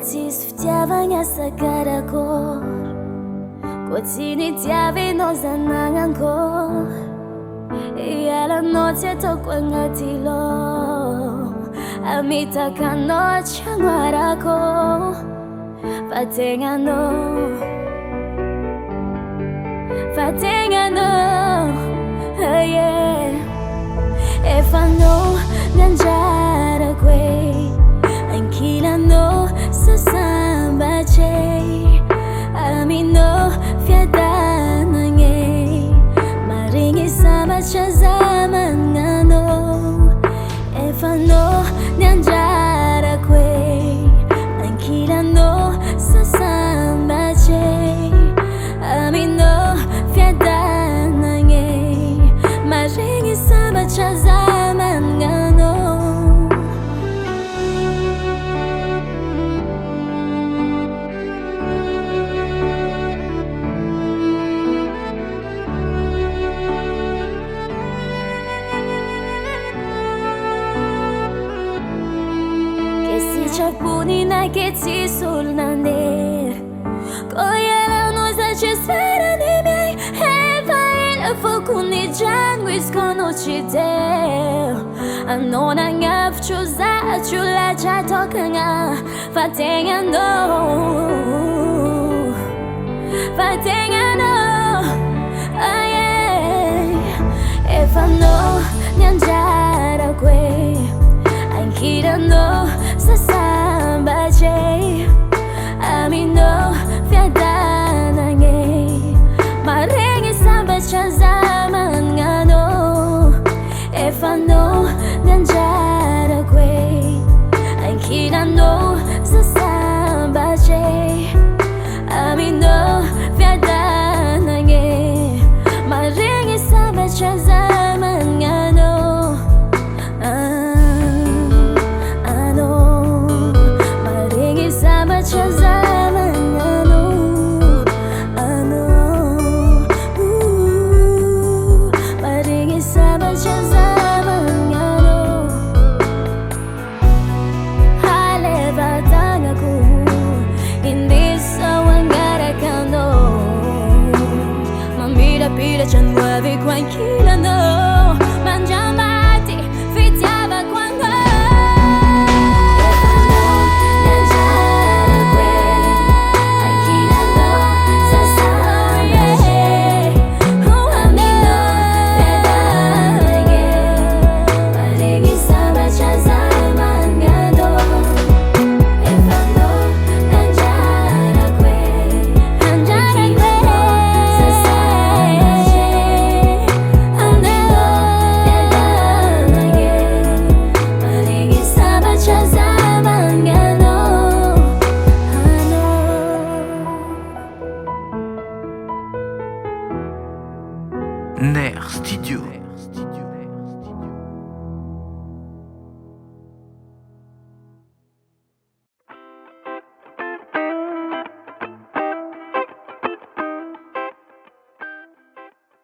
tsisy fitiavagna sakarakôry, koa tsy nitiavinao zanagnakôry, ialanao tsy ataoko agnaty lôha, amitakanao tragnoarako fa tegnanao yeah. Efa anao nanjarako ankilanao sasambatsy, aminao fiadanagny maregny sambatra zamagnanao. Efa anao nanjarako ankilanao sasambatsy, aminao fiadanagny maregny sambatra zamagnanao. Chapunina che ti sul nander, cogliano se ci spera di miei, e fai il fuoco ni jangue sconosciute, a non angaf chusa chula cha tokanga, fatengano, ah yeah. E fanno nyanjara que, ankirano sasambatsy, aminao fiadanagny maregny sambatra zamagnanao. Efa anao nanjarako ankilanao sasambatsy, aminao fiadanagny maregny sambatra zamagnanao. Pila c'è nuove qua inchilano, mangiamati, fittiava quando Ner Studio.